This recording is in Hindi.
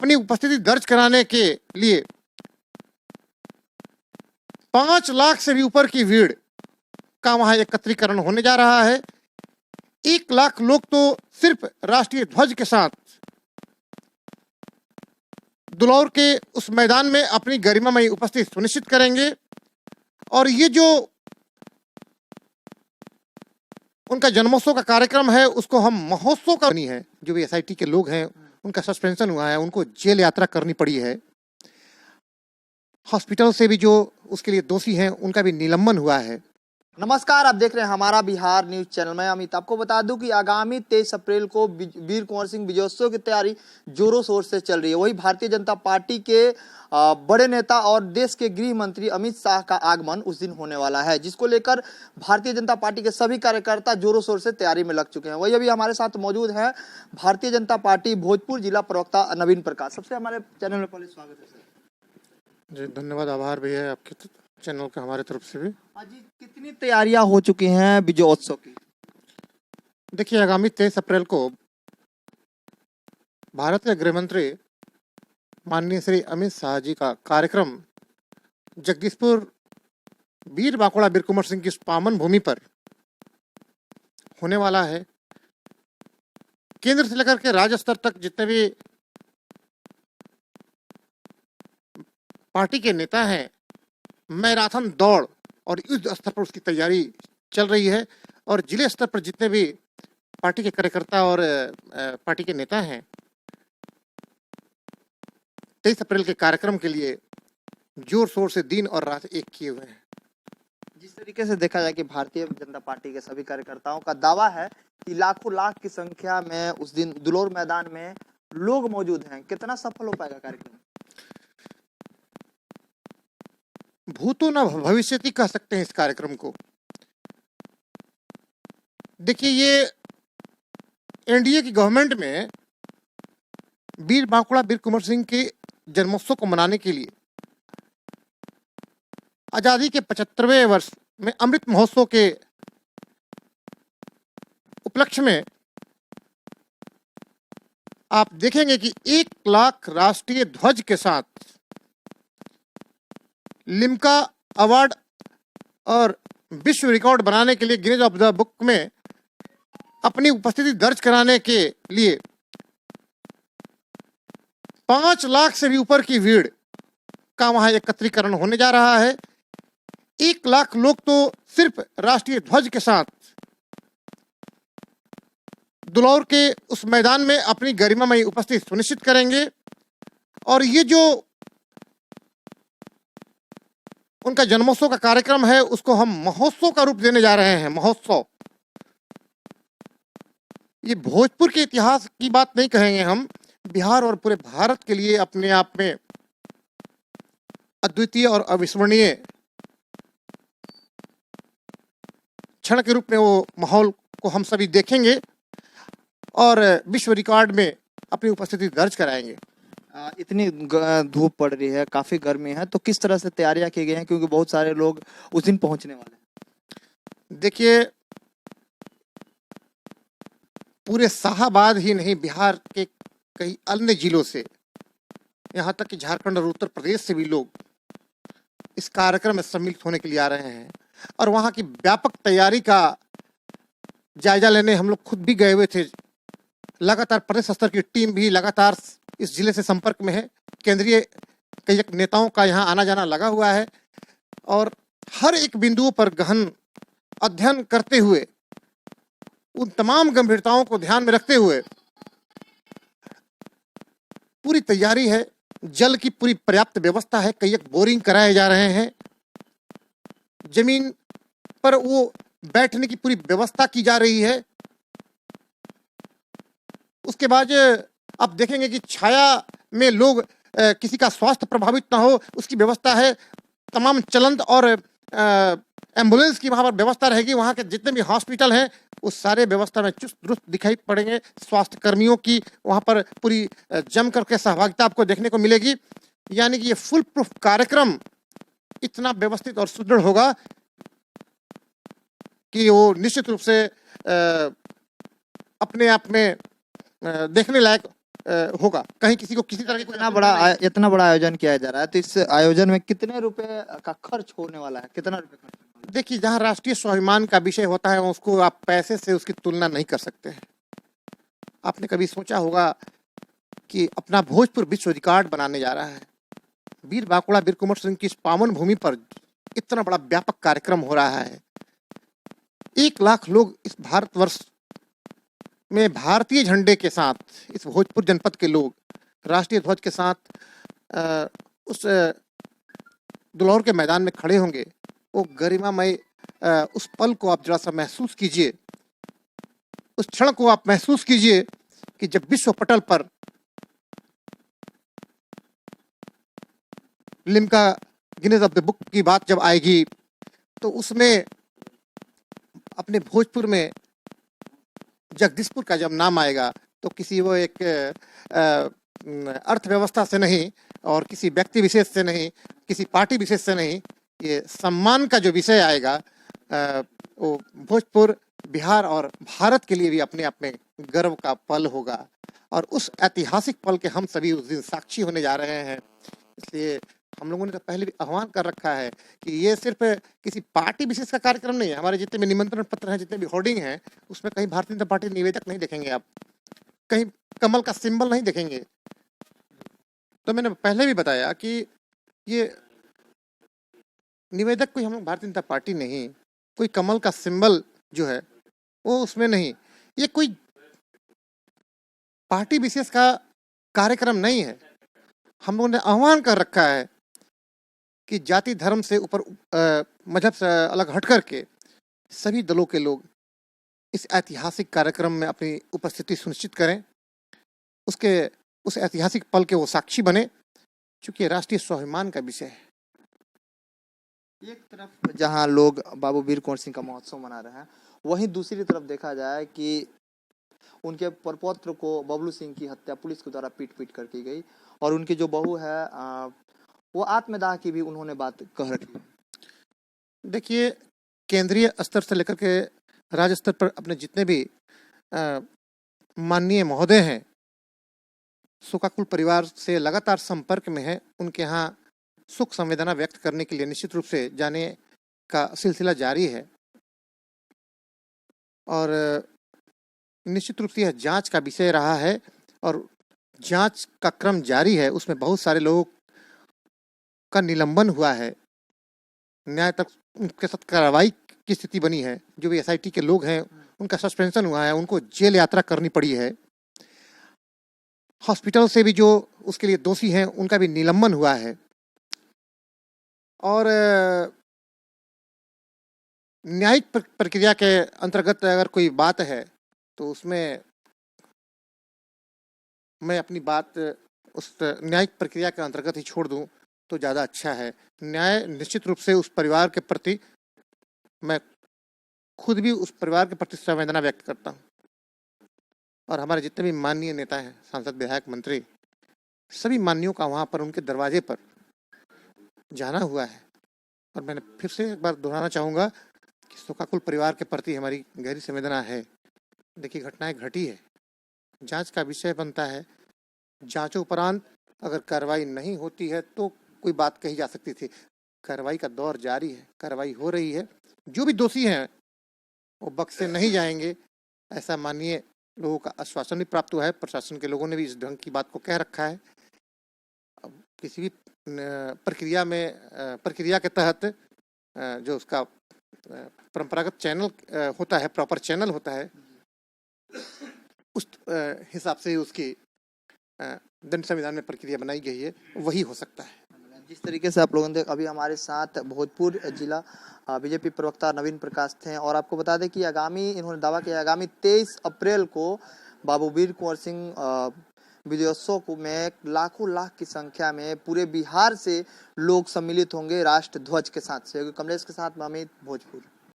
अपनी उपस्थिति दर्ज कराने के लिए 5 लाख से भी ऊपर की भीड़ का वहां एकत्रीकरण होने जा रहा है। 1 लाख लोग तो सिर्फ राष्ट्रीय ध्वज के साथ दुलौर के उस मैदान में अपनी गरिमामयी उपस्थिति सुनिश्चित करेंगे। और ये जो उनका जन्मोत्सव का कार्यक्रम है उसको हम महोत्सव का नहीं है। जो भी एसआईटी के लोग हैं उनका सस्पेंशन हुआ है, उनको जेल यात्रा करनी पड़ी है। हॉस्पिटल से भी जो उसके लिए दोषी हैं उनका भी निलंबन हुआ है। नमस्कार, आप देख रहे हैं हमारा बिहार न्यूज चैनल। मैं अमित आपको बता दूं कि आगामी 23 अप्रैल को वीर कुंवर सिंह विजयोत्सव की तैयारी जोरों शोर से चल रही है। वही भारतीय जनता पार्टी के बड़े नेता और देश के गृह मंत्री अमित शाह का आगमन उस दिन होने वाला है, जिसको लेकर भारतीय जनता पार्टी के सभी कार्यकर्ता जोरों शोर से तैयारी में लग चुके हैं। वही अभी हमारे साथ मौजूद है भारतीय जनता पार्टी भोजपुर जिला प्रवक्ता नवीन प्रकाश। सबसे हमारे चैनल में पहले स्वागत है सर। जी धन्यवाद, आभार भी है आपके चैनल का हमारे तरफ से भी। आज कितनी तैयारियां हो चुकी हैं विजयोत्सव की? देखिए, आगामी 23 अप्रैल को भारत के गृह मंत्री माननीय श्री अमित शाह जी का कार्यक्रम जगदीशपुर वीर बांकुड़ा वीर कुंवर सिंह की इस पावन भूमि पर होने वाला है। केंद्र से लेकर के राज्य स्तर तक जितने भी पार्टी के नेता हैं, मैराथन दौड़ और युद्ध स्तर पर उसकी तैयारी चल रही है। और जिले स्तर पर जितने भी पार्टी के कार्यकर्ता और पार्टी के नेता हैं 23 अप्रैल के कार्यक्रम के लिए जोर शोर से दिन और रात एक किए हुए हैं। जिस तरीके से देखा जाए कि भारतीय जनता पार्टी के सभी कार्यकर्ताओं का दावा है कि लाखों लाख की संख्या में उस दिन दुलौर मैदान में लोग मौजूद हैं, कितना सफल हो पाएगा कार्यक्रम? भूतो न भविष्यति कह सकते हैं इस कार्यक्रम को। देखिए, ये एनडीए की गवर्नमेंट में वीर बांकुड़ा वीर कुंवर सिंह के जन्मोत्सव को मनाने के लिए आजादी के 75वें वर्ष में अमृत महोत्सव के उपलक्ष्य में आप देखेंगे कि 1 लाख राष्ट्रीय ध्वज के साथ लिम्का अवार्ड और विश्व रिकॉर्ड बनाने के लिए गिनीज ऑफ द बुक में अपनी उपस्थिति दर्ज कराने के लिए 5 लाख से भी ऊपर की भीड़ का वहां एकत्रीकरण होने जा रहा है। 1 लाख लोग तो सिर्फ राष्ट्रीय ध्वज के साथ दुलौर के उस मैदान में अपनी गरिमामयी उपस्थिति सुनिश्चित करेंगे। और ये जो उनका जन्मोत्सव का कार्यक्रम है उसको हम महोत्सव का रूप देने जा रहे हैं। महोत्सव, ये भोजपुर के इतिहास की बात नहीं कहेंगे हम, बिहार और पूरे भारत के लिए अपने आप में अद्वितीय और अविस्मरणीय क्षण के रूप में वो माहौल को हम सभी देखेंगे और विश्व रिकॉर्ड में अपनी उपस्थिति दर्ज कराएंगे। इतनी धूप पड़ रही है, काफी गर्मी है, तो किस तरह से तैयारियां की गई हैं, क्योंकि बहुत सारे लोग उस दिन पहुंचने वाले हैं? देखिए, पूरे शाहाबाद ही नहीं, बिहार के कई अन्य जिलों से, यहाँ तक कि झारखंड और उत्तर प्रदेश से भी लोग इस कार्यक्रम में सम्मिलित होने के लिए आ रहे हैं। और वहाँ की व्यापक तैयारी का जायजा लेने हम लोग खुद भी गए हुए थे। लगातार प्रदेश स्तर की टीम भी लगातार इस जिले से संपर्क में है। केंद्रीय कई नेताओं का यहाँ आना जाना लगा हुआ है और हर एक बिंदुओं पर गहन अध्ययन करते हुए, उन तमाम गंभीरताओं को ध्यान में रखते हुए पूरी तैयारी है। जल की पूरी पर्याप्त व्यवस्था है, कई एक बोरिंग कराए जा रहे हैं, जमीन पर वो बैठने की पूरी व्यवस्था की जा रही है। उसके बाद आप देखेंगे कि छाया में लोग किसी का स्वास्थ्य प्रभावित ना हो उसकी व्यवस्था है। तमाम चलंत और एम्बुलेंस की वहाँ पर व्यवस्था रहेगी। वहाँ के जितने भी हॉस्पिटल हैं उस सारे व्यवस्था में चुस्त दुरुस्त दिखाई पड़ेंगे। स्वास्थ्य कर्मियों की वहाँ पर पूरी जम करके सहभागिता आपको देखने को मिलेगी। यानी कि ये फुल प्रूफ कार्यक्रम इतना व्यवस्थित और सुदृढ़ होगा कि वो निश्चित रूप से अपने आप में देखने लायक होगा। कहीं किसी को किसी तरह की कोई इतना इतना बड़ा आयोजन किया जा रहा है, तो इस आयोजन में कितने रुपए का खर्च होने वाला है, कितना रुपए खर्च होने वाला देखिए, जहाँ राष्ट्रीय स्वाभिमान का विषय होता है उसको आप पैसे से उसकी तुलना नहीं कर सकते हैं। आपने कभी सोचा होगा कि अपना भोजपुर विश्व रिकॉर्ड बनाने जा रहा है, वीर बांकुड़ा वीर कुंवर सिंह की इस पावन भूमि पर इतना बड़ा व्यापक कार्यक्रम हो रहा है। 1 लाख लोग इस भारतवर्ष में भारतीय झंडे के साथ, इस भोजपुर जनपद के लोग राष्ट्रीय ध्वज के साथ उस दुलौर के मैदान में खड़े होंगे। वो गरिमामय उस पल को आप जरा सा महसूस कीजिए, उस क्षण को आप महसूस कीजिए कि जब विश्व पटल पर Limca Guinness of the book की बात जब आएगी तो उसमें अपने भोजपुर में जगदीशपुर का जब नाम आएगा तो किसी वो एक अर्थव्यवस्था से नहीं और किसी व्यक्ति विशेष से नहीं, किसी पार्टी विशेष से नहीं, ये सम्मान का जो विषय आएगा वो भोजपुर, बिहार और भारत के लिए भी अपने आप में गर्व का पल होगा। और उस ऐतिहासिक पल के हम सभी उस दिन साक्षी होने जा रहे हैं। इसलिए हम लोगों ने तो पहले भी आह्वान कर रखा है कि ये सिर्फ किसी पार्टी विशेष का कार्यक्रम नहीं है। हमारे जितने भी निमंत्रण पत्र हैं, जितने भी होर्डिंग हैं, उसमें कहीं भारतीय जनता पार्टी निवेदक नहीं देखेंगे आप, कहीं कमल का सिंबल नहीं देखेंगे। तो मैंने पहले भी बताया कि ये निवेदक कोई हम लोग भारतीय जनता पार्टी नहीं, कोई कमल का सिंबल जो है वो उसमें नहीं, ये कोई पार्टी विशेष का कार्यक्रम नहीं है। हम लोगों ने आह्वान कर रखा है कि जाति धर्म से ऊपर, मजहब से अलग हट करके सभी दलों के लोग इस ऐतिहासिक कार्यक्रम में अपनी उपस्थिति सुनिश्चित करें, उस ऐतिहासिक पल के वो साक्षी बने, क्योंकि राष्ट्रीय स्वाभिमान का विषय है। एक तरफ जहां लोग बाबू वीर कुंवर सिंह का महोत्सव मना रहे हैं, वहीं दूसरी तरफ देखा जाए कि उनके प्रपौत्र को बबलू सिंह की हत्या पुलिस के द्वारा पीट पीट कर की गई, और उनकी जो बहू है वो आत्मदाह की भी उन्होंने बात कह रखी। देखिए, केंद्रीय स्तर से लेकर के राज्य स्तर पर अपने जितने भी माननीय महोदय हैं, शोकाकुल परिवार से लगातार संपर्क में हैं। उनके यहाँ सुख संवेदना व्यक्त करने के लिए निश्चित रूप से जाने का सिलसिला जारी है, और निश्चित रूप से यह जांच का विषय रहा है और जांच का क्रम जारी है। उसमें बहुत सारे लोगों का निलंबन हुआ है, न्याय तक उनके साथ कार्रवाई की स्थिति बनी है। जो भी एसआईटी के लोग हैं उनका सस्पेंशन हुआ है, उनको जेल यात्रा करनी पड़ी है। हॉस्पिटल से भी जो उसके लिए दोषी हैं उनका भी निलंबन हुआ है। और न्यायिक प्रक्रिया के अंतर्गत अगर कोई बात है तो उसमें मैं अपनी बात उस न्यायिक प्रक्रिया के अंतर्गत ही छोड़ दूं तो ज़्यादा अच्छा है। न्याय निश्चित रूप से उस परिवार के प्रति, मैं खुद भी उस परिवार के प्रति संवेदना व्यक्त करता हूं, और हमारे जितने भी माननीय नेता हैं, सांसद, विधायक, मंत्री, सभी माननीयों का वहाँ पर उनके दरवाजे पर जाना हुआ है। और मैंने फिर से एक बार दोहराना चाहूँगा कि शोकाकुल परिवार के प्रति हमारी गहरी संवेदना है। देखिए, घटनाएं घटी है, जांच का विषय बनता है। जांचों उपरांत अगर कार्रवाई नहीं होती है तो कोई बात कही जा सकती थी। कार्रवाई का दौर जारी है, कार्रवाई हो रही है। जो भी दोषी हैं वो बख्शे नहीं जाएंगे, ऐसा माननीय लोगों का आश्वासन भी प्राप्त हुआ है। प्रशासन के लोगों ने भी इस ढंग की बात को कह रखा है। अब किसी भी प्रक्रिया के तहत जो उसका परंपरागत चैनल होता है, प्रॉपर चैनल होता है, उस हिसाब से उसकी दंड संविधान में प्रक्रिया बनाई गई है, वही हो सकता है। जिस तरीके से आप लोगों ने अभी हमारे साथ भोजपुर जिला बीजेपी प्रवक्ता नवीन प्रकाश थे, और आपको बता दें कि इन्होंने दावा किया आगामी 23 अप्रैल को बाबू वीर कुंवर सिंह विजयोत्सव में लाखों की संख्या में पूरे बिहार से लोग सम्मिलित होंगे राष्ट्र ध्वज के साथ। से कमलेश के साथ अमित, भोजपुर।